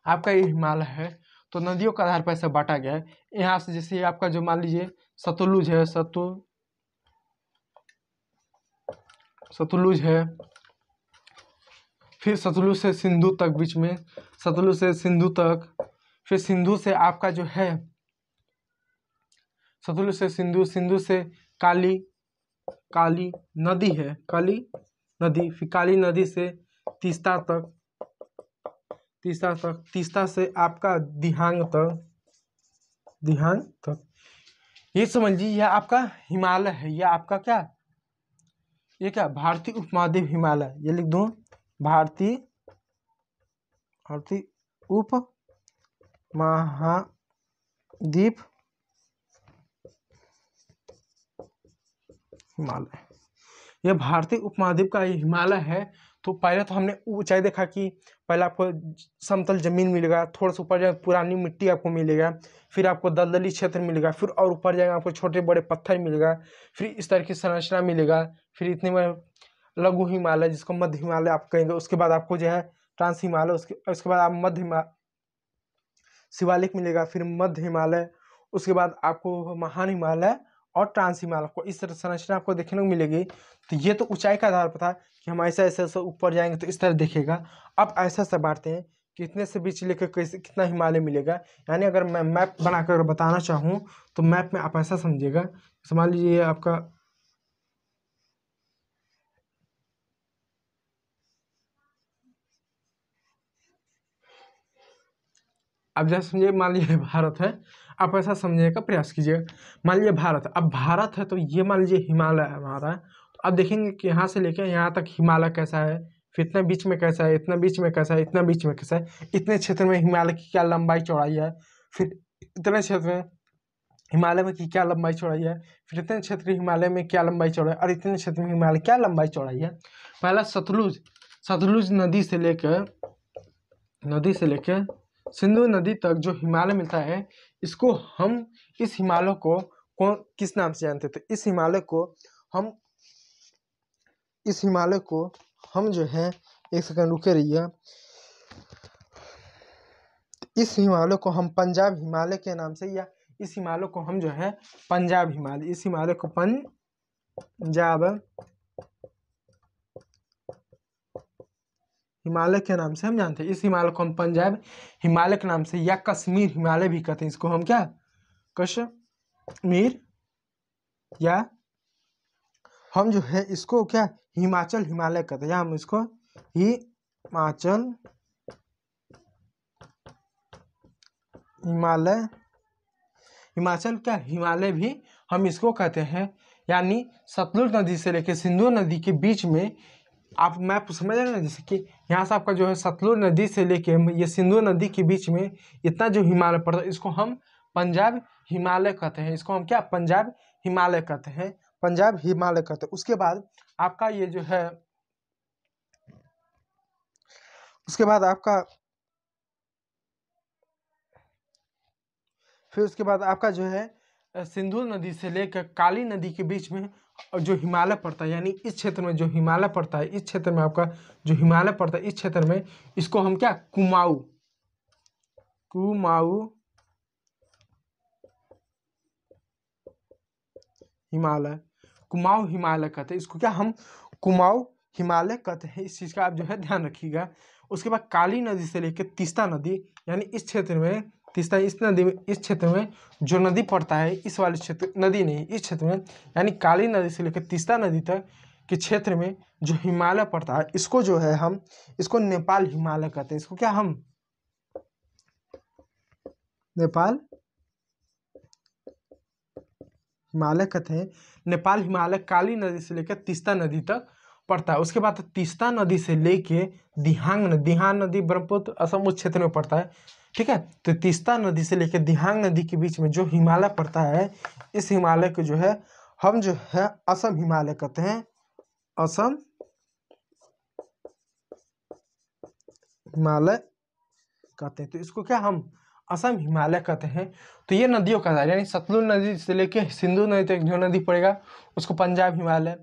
A: आपका ये हिमालय है, तो नदियों के आधार पर ऐसा बांटा गया है। यहाँ से जैसे आपका जो मान लीजिए सतलुज है, सतलुज है, फिर सतलुज से सिंधु तक, बीच में सतलुज से सिंधु तक, फिर सिंधु से आपका जो है सतलुज से सिंधु, सिंधु से काली नदी है, काली नदी, फिर काली नदी से तीस्ता तक, तीस्ता से आपका दिहांग तक। ये समझिए यह आपका हिमालय है, यह आपका क्या, ये क्या भारतीय उपमहाद्वीप हिमालय, ये लिख दो भारतीय उप महाद्वीप हिमालय, यह भारतीय उपमहाद्वीप का ये हिमालय है। तो पहले तो हमने ऊंचाई देखा कि पहले आपको समतल जमीन मिलेगा, थोड़ा सा ऊपर जाएगा पुरानी मिट्टी आपको मिलेगा, फिर आपको दलदली क्षेत्र मिलेगा, फिर और ऊपर जाएगा आपको छोटे बड़े पत्थर मिलेगा, फिर इस तरह की संरचना मिलेगा, फिर इतने में लघु हिमालय जिसको मध्य हिमालय आप कहेंगे, उसके बाद आपको जो है ट्रांस हिमालय, उसके बाद आप मध्य शिवालिक मिलेगा, फिर मध्य हिमालय, उसके बाद आपको महान हिमालय और ट्रांस हिमालय को इस तरह संरचना आपको देखने को मिलेगी। तो ये तो ऊंचाई का आधार पर था कि हम ऐसे ऐसे ऐसे ऊपर जाएंगे तो इस तरह दिखेगा। अब ऐसा ऐसा बांटते हैं कि इतने से बीच लेकर कैसे कितना हिमालय मिलेगा। यानी अगर मैं मैप बनाकर बताना चाहूँ तो मैप में आप ऐसा समझिएगा, मान लीजिए आपका आप जैसे समझिए, मान लीजिए भारत है, आप ऐसा समझने का प्रयास कीजिए। मान लीजिए भारत, अब भारत है तो ये मान लीजिए हिमालय है हमारा, तो अब देखेंगे कि यहाँ से लेकर यहाँ तक हिमालय कैसा है, फिर इतना बीच में कैसा है, इतना बीच में कैसा है, इतना बीच में कैसा है, इतने क्षेत्र में हिमालय की क्या लंबाई चौड़ाई है, फिर इतने क्षेत्र में हिमालय में की क्या लंबाई चौड़ाई है, फिर इतने क्षेत्र हिमालय में क्या लंबाई चौड़ाई, और इतने क्षेत्र में हिमालय क्या लंबाई चौड़ाई है। पहला सतलुज, सतलुज नदी से लेकर सिंधु नदी तक जो हिमालय मिलता है, इसको हम इस हिमालय को कौन किस नाम से जानते थे? इस हिमालय को हम जो है, एक सेकंड रुके रहिए, इस हिमालय को हम पंजाब हिमालय के नाम से, या इस हिमालय को हम जो है पंजाब हिमालय, इस हिमालय को पंजाब हिमालय के नाम से हम जानते हैं। इस हिमालय को हम पंजाब हिमालय के नाम से या कश्मीर हिमालय भी कहते हैं। इसको हम क्या कश्मीर, या हम जो है इसको क्या हिमाचल हिमालय कहते हैं, या हम इसको हिमाचल हिमालय, हिमाचल क्या हिमालय भी हम इसको कहते हैं। यानी सतलुज नदी से लेकर सिंधु नदी के बीच में आप मैप समझ रहे हैं ना, जैसे कि यहाँ से आपका जो है सतलुज नदी से लेके ये सिंधु नदी के बीच में इतना जो हिमालय पड़ता है, इसको हम पंजाब हिमालय कहते हैं। इसको हम क्या पंजाब हिमालय कहते हैं, पंजाब हिमालय कहते हैं। उसके बाद आपका ये जो है, उसके बाद आपका फिर उसके बाद आपका जो है सिंधु नदी से लेकर काली नदी के बीच में जो हिमालय पड़ता है, यानी इस क्षेत्र में जो हिमालय पड़ता है, इस क्षेत्र में आपका जो हिमालय पड़ता है, इस क्षेत्र में इसको हम क्या कुमाऊं हिमालय, कुमाऊं हिमालय कहते हैं। इसको क्या हम कुमाऊं हिमालय कहते हैं। इस चीज का आप जो है ध्यान रखिएगा। उसके बाद काली नदी से लेकर तीस्ता नदी, यानी इस क्षेत्र में तीस्ता, इस नदी में, इस क्षेत्र में जो नदी पड़ता है, इस वाले क्षेत्र नदी नहीं, इस क्षेत्र में, यानी काली नदी से लेकर तीस्ता नदी तक के क्षेत्र में जो हिमालय पड़ता है, इसको जो है हम इसको नेपाल हिमालय कहते हैं। इसको क्या हम नेपाल हिमालय कहते हैं। नेपाल हिमालय काली नदी से लेकर तीस्ता नदी तक पड़ता है। उसके बाद तीस्ता नदी से लेके दिहांग नदी ब्रह्मपुत्र असम उस क्षेत्र में पड़ता है, ठीक है। तो तीस्ता नदी से लेकर दिहांग नदी के बीच में जो हिमालय पड़ता है, इस हिमालय को जो है हम जो है असम हिमालय कहते हैं, असम हिमालय कहते हैं। तो इसको क्या हम असम हिमालय कहते हैं। तो ये नदियों का यानी सतलुज नदी से लेके सिंधु नदी तक जो नदी पड़ेगा उसको पंजाब हिमालय,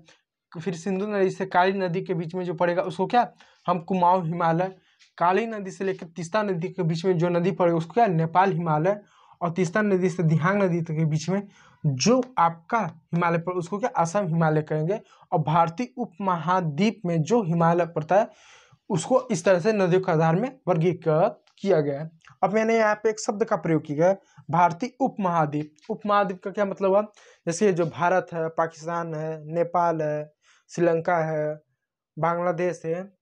A: फिर सिंधु नदी से काली नदी के बीच में जो पड़ेगा उसको क्या हम कुमाऊं हिमालय, काली नदी से लेकर तीस्ता नदी के बीच में जो नदी पड़ेगा उसको क्या नेपाल हिमालय, और तीस्ता नदी से दिहांग नदी तक के बीच में जो आपका हिमालय पर उसको क्या असम हिमालय कहेंगे। और भारतीय उपमहाद्वीप में जो हिमालय पड़ता है उसको इस तरह से नदियों के आधार में वर्गीकृत किया गया है। अब मैंने यहाँ पे एक शब्द का प्रयोग किया है, भारतीय उपमहाद्वीप। उपमहाद्वीप का क्या मतलब है? जैसे जो भारत है, पाकिस्तान है, नेपाल है, श्रीलंका है, बांग्लादेश है,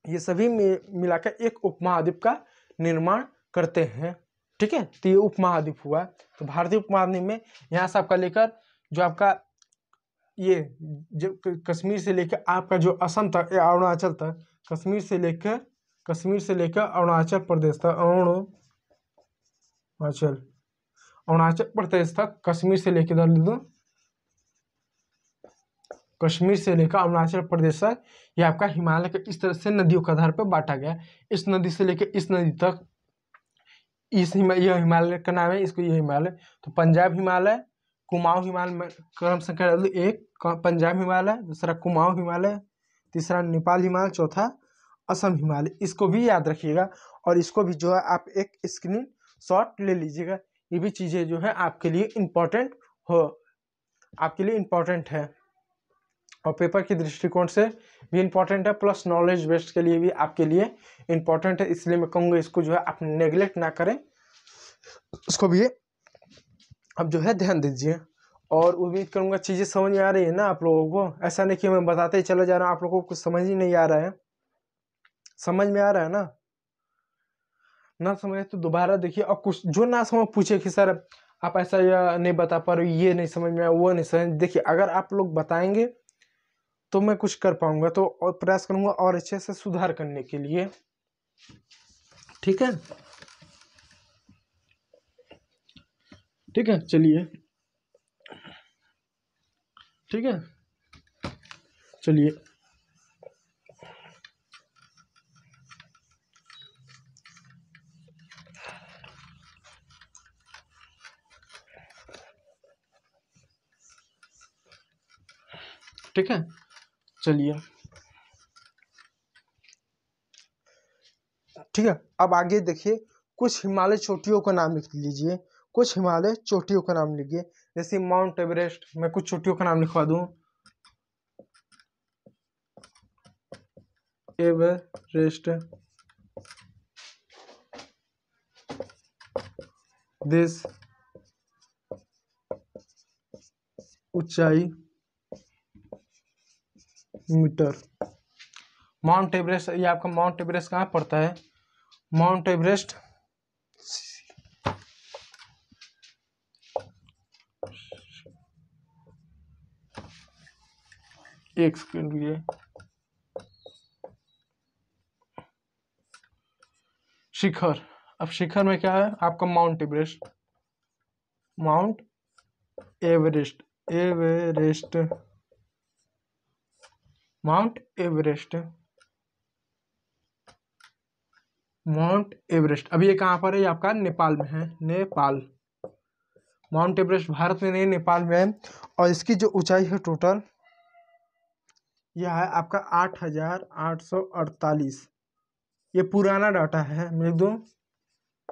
A: ये सभी मिलाकर एक उपमहाद्वीप का निर्माण करते हैं, ठीक है। तो ये उपमहाद्वीप हुआ। तो भारतीय उपमहाद्वीप में यहाँ से आपका लेकर जो आपका ये जो कश्मीर से लेकर आपका जो असम तक या अरुणाचल तक, कश्मीर से लेकर अरुणाचल प्रदेश तक, अरुणाचल प्रदेश तक, कश्मीर से लेकर कश्मीर से लेकर अरुणाचल प्रदेश तक ये आपका हिमालय के इस तरह से नदियों के आधार पर बांटा गया है। इस नदी से लेकर इस नदी तक यह हिमालय का नाम है, इसको ये हिमालय। तो पंजाब हिमालय, कुमाऊं हिमालय में क्रम संख्या 1 पंजाब हिमालय, दूसरा कुमाऊं हिमालय, तीसरा नेपाल हिमालय, चौथा असम हिमालय। इसको भी याद रखिएगा और इसको भी जो है आप एक स्क्रीन शॉट ले लीजिएगा। ये भी चीज़ें जो है आपके लिए इम्पोर्टेंट है और पेपर के दृष्टिकोण से भी इम्पोर्टेंट है, प्लस नॉलेज बेस्ड के लिए भी आपके लिए इम्पोर्टेंट है। इसलिए मैं कहूँगा इसको जो है आप नेग्लेक्ट ना करें, उसको भी अब जो है ध्यान दीजिए। और उम्मीद करूँगा चीज़ें समझ में आ रही है ना आप लोगों को। ऐसा नहीं कि मैं बताते ही चला जा रहा हूँ, आप लोगों को कुछ समझ ही नहीं आ रहा है। समझ में आ रहा है ना समझे तो दोबारा देखिए, और कुछ जो ना समझ पूछे कि सर आप ऐसा या नहीं बता पा रहे, ये नहीं समझ में आया, वो नहीं समझ। देखिए अगर आप लोग बताएंगे तो मैं कुछ कर पाऊंगा, तो और प्रयास करूंगा और अच्छे से सुधार करने के लिए। ठीक है, ठीक है, चलिए, ठीक है, चलिए। ठीक है, चलिए, ठीक है। अब आगे देखिए, कुछ हिमालय चोटियों का नाम लिख लीजिए। कुछ हिमालय चोटियों का नाम लिखिए, जैसे माउंट एवरेस्ट। मैं कुछ चोटियों का नाम लिखवा दूं। एवरेस्ट, देश ऊंचाई मीटर। माउंट एवरेस्ट, ये आपका माउंट एवरेस्ट कहाँ पड़ता है? माउंट एवरेस्ट एक सेकंड लिए, शिखर। अब शिखर में क्या है आपका? Mount Everest, mount Everest, Everest, mount Everest, mount Everest. अब ये कहाँ पर है? ये आपका नेपाल में है, नेपाल। माउंट एवरेस्ट भारत में नहीं, नेपाल में है। और इसकी जो ऊंचाई है टोटल, यह है आपका 8,848। ये पुराना डाटा है, मैं लिख दूं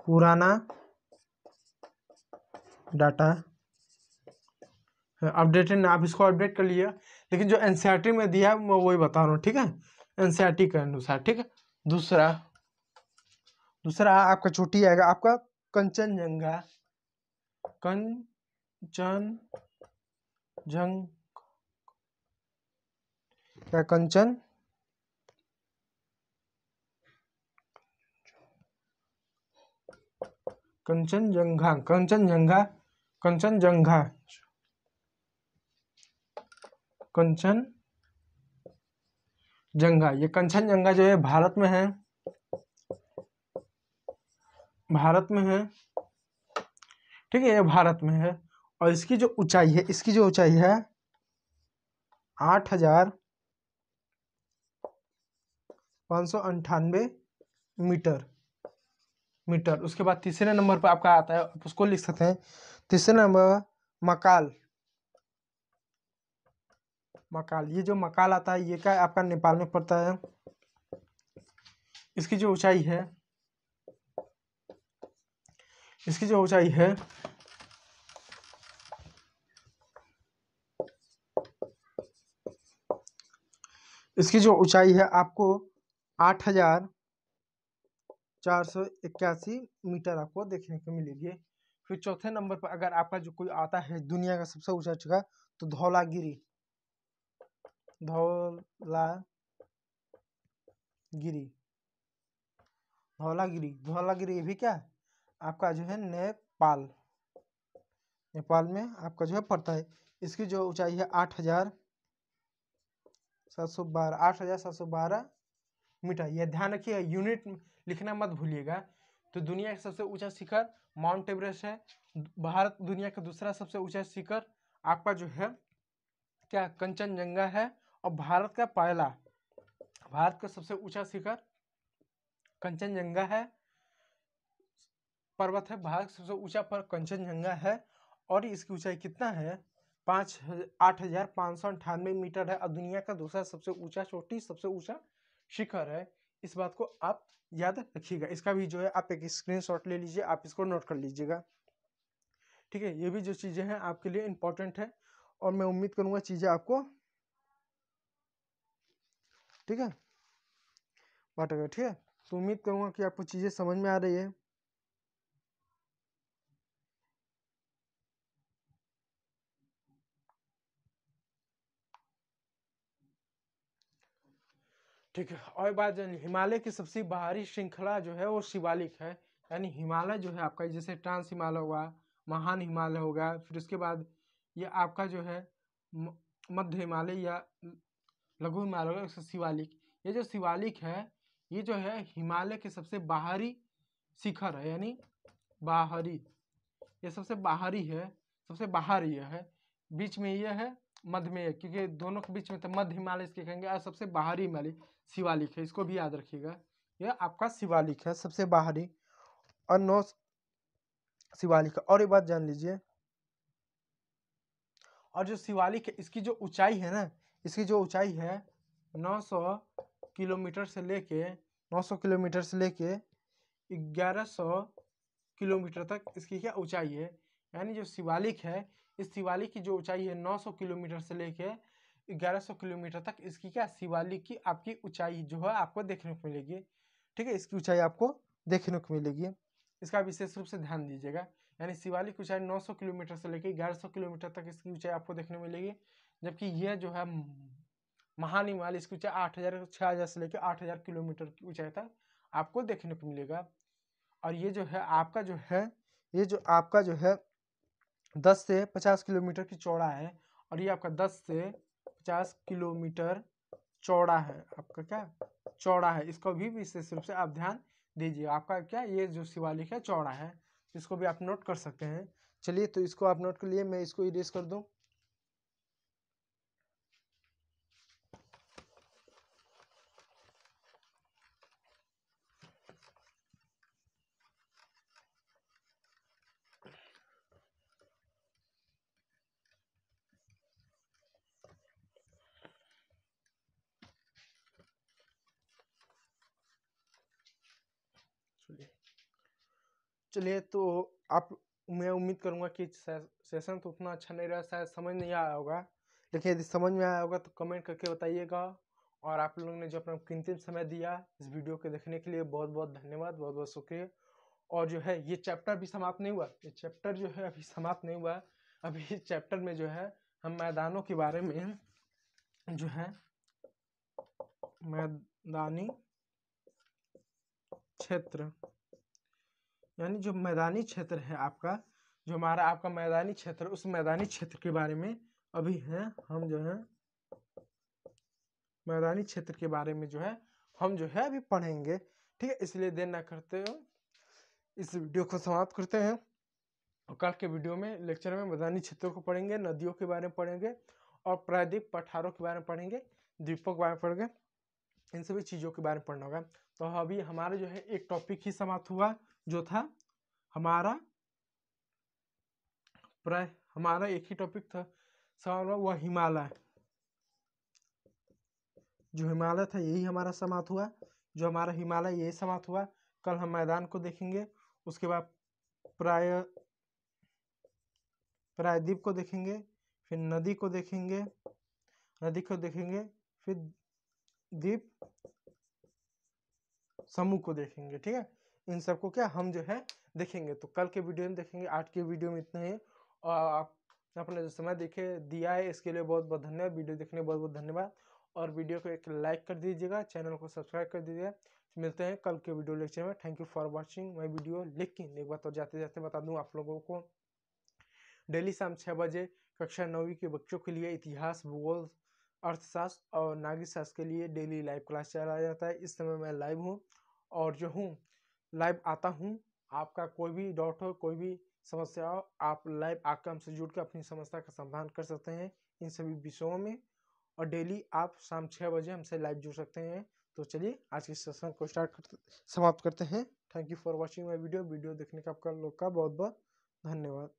A: पुराना डाटा है, अपडेटेड ना। आप इसको अपडेट कर लिया, लेकिन जो एनसीईआरटी में दिया है मैं वही बता रहा हूँ। ठीक है, एनसीईआरटी के अनुसार। ठीक है, दूसरा आपका चोटी आएगा आपका कंचनजंगा। क्या? कंचनजंगा, कंचनजंगा, कंचनजंगा, कंचनजंगा। ये कंचनजंगा जो है भारत में है, भारत में है। ठीक है, ये भारत में है। और इसकी जो ऊंचाई है, 8,598 मीटर। उसके बाद तीसरे नंबर पर आपका आता है, आप उसको लिख सकते हैं। तीसरे नंबर मकाल। ये जो मकाल आता है, ये क्या आपका नेपाल में पड़ता है। इसकी जो ऊंचाई है, इसकी जो ऊंचाई है आपको 8,481 मीटर आपको देखने को मिलेगी। फिर चौथे नंबर पर अगर आपका जो कोई आता है दुनिया का सबसे ऊंचा जगह, तो धौलागिरी। धौलागिरी भी क्या आपका जो है नेपाल में आपका जो है पड़ता है। इसकी जो ऊंचाई है 8,712 मीटर। यह ध्यान रखिए, यूनिट लिखना मत भूलिएगा। तो दुनिया का सबसे ऊंचा शिखर माउंट एवरेस्ट है। भारत दुनिया का दूसरा सबसे ऊंचा शिखर आपका जो है क्या कंचनजंगा है। और भारत का सबसे ऊंचा शिखर कंचनजंगा है, पर्वत है। भारत का सबसे ऊंचा पर कंचनजंगा है और इसकी ऊंचाई कितना है 8,598 मीटर है और दुनिया का दूसरा सबसे ऊंचा चोटी, सबसे ऊंचा शिखर है। इस बात को आप याद रखिएगा। इसका भी जो है आप एक स्क्रीनशॉट ले लीजिए, आप इसको नोट कर लीजिएगा। ठीक है, ये भी जो चीजें हैं आपके लिए इंपॉर्टेंट है और मैं उम्मीद करूंगा चीजें आपको ठीक है बांटेगा। ठीक है, तो उम्मीद करूंगा कि आपको चीजें समझ में आ रही है। ठीक है, और बात जानिए, हिमालय की सबसे बाहरी श्रृंखला जो है वो शिवालिक है। यानी हिमालय जो है आपका, जैसे ट्रांस हिमालय होगा, महान हिमालय होगा, फिर उसके बाद ये आपका जो है मध्य हिमालय या लघु हिमालय होगा, शिवालिक। ये जो शिवालिक है ये जो है हिमालय के सबसे बाहरी शिखर है, यानी बाहरी, ये सबसे बाहरी है, सबसे बाहर ये है। बीच में ये है, मध्य में, क्योंकि दोनों के बीच में तो मध्य हिमालय इसके कहेंगे और सबसे बाहरी हिमालय शिवालिक है। इसको भी याद रखिएगा, यह आपका शिवालिक है सबसे बाहरी और 9 शिवालिक है। और एक बात जान लीजिए, और जो शिवालिक है इसकी जो ऊंचाई है ना, इसकी जो ऊंचाई है 900 किलोमीटर से लेके 1100 किलोमीटर तक इसकी क्या ऊंचाई है। यानी जो शिवालिक है, इस शिवालिक की जो ऊंचाई है 900 किलोमीटर से लेके 1100 किलोमीटर तक, इसकी क्या शिवालिक की आपकी ऊंचाई जो है आपको देखने को मिलेगी। ठीक है, इसकी ऊंचाई आपको देखने को मिलेगी, इसका विशेष रूप से ध्यान दीजिएगा। यानी शिवालिक की ऊंचाई 900 किलोमीटर से लेकर 1100 किलोमीटर तक इसकी ऊंचाई आपको देखने को मिलेगी। जबकि यह जो है महान हिमालय, इसकी ऊंचाई 6,000 से लेकर 8,000 किलोमीटर की ऊंचाई तक आपको देखने को मिलेगा। और ये जो है आपका जो है, ये जो आपका जो है 10 से 50 किलोमीटर की चौड़ा है और ये आपका 10 से 50 किलोमीटर चौड़ा है, आपका क्या चौड़ा है। इसको भी विशेष रूप से आप ध्यान दीजिए। आपका क्या ये जो शिवालिक है चौड़ा है, इसको भी आप नोट कर सकते हैं। चलिए, तो इसको आप नोट कर लिए, मैं इसको इरेज कर दूं। चलिए, तो आप, मैं उम्मीद करूंगा कि सेशन तो उतना अच्छा नहीं रहा, शायद समझ नहीं आया होगा, लेकिन यदि समझ में आया होगा तो कमेंट करके बताइएगा। और आप लोगों ने जो अपना कीमती समय दिया इस वीडियो को देखने के लिए बहुत बहुत धन्यवाद, बहुत बहुत शुक्रिया। और जो है ये चैप्टर भी समाप्त नहीं हुआ, ये चैप्टर जो है अभी समाप्त नहीं हुआ। अभी इस चैप्टर में जो है हम मैदानों के बारे में जो है मैदानी क्षेत्र, यानी जो मैदानी क्षेत्र है आपका, जो हमारा आपका मैदानी क्षेत्र, उस मैदानी क्षेत्र के बारे में अभी है हम जो है मैदानी क्षेत्र के बारे में जो है हम जो है अभी पढ़ेंगे। ठीक है, इसलिए देर ना करते हो इस वीडियो को समाप्त करते हैं। और कल के वीडियो में लेक्चर में मैदानी क्षेत्रों को पढ़ेंगे, नदियों के बारे में पढ़ेंगे और प्रायद्वीप पठारों के बारे में पढ़ेंगे, द्वीपों के बारे में पढ़ेंगे, इन सभी चीज़ों के बारे में पढ़ना होगा। तो अभी हमारा जो है एक टॉपिक ही समाप्त हुआ, जो था हमारा हमारा एक ही टॉपिक था समाप्त हुआ, वह हिमालय। जो हिमालय था यही हमारा समाप्त हुआ, जो हमारा हिमालय यही समाप्त हुआ। कल हम मैदान को देखेंगे, उसके बाद प्रायद्वीप को देखेंगे, फिर नदी को देखेंगे, फिर द्वीप समूह को देखेंगे। ठीक है, इन सबको क्या हम जो है देखेंगे। तो कल के वीडियो में देखेंगे, आज के वीडियो में इतना ही। और आप अपने जो समय दिया है इसके लिए बहुत बहुत धन्यवाद, वीडियो देखने बहुत बहुत धन्यवाद। और वीडियो को एक लाइक कर दीजिएगा, चैनल को सब्सक्राइब कर दीजिएगा। मिलते हैं कल के वीडियो लेक्चर में। Thank you for watching my video. लेकिन एक बात तो जाते जाते बता दूं आप लोगों को, डेली शाम 6 बजे कक्षा 9वीं के बच्चों के लिए इतिहास, भूगोल, अर्थशास्त्र और नागरिक शास्त्र के लिए डेली लाइव क्लास चलाया जाता है। इस समय मैं लाइव हूँ और जो हूँ लाइव आता हूँ। आपका कोई भी डाउट हो, कोई भी समस्या हो, आप लाइव आकर हमसे जुड़ कर अपनी समस्या का समाधान कर सकते हैं। इन सभी विषयों में। और डेली आप शाम 6 बजे हमसे लाइव जुड़ सकते हैं। तो चलिए आज के सेशन को समाप्त करते हैं। Thank you for watching my video देखने का आपका लोग का बहुत बहुत धन्यवाद।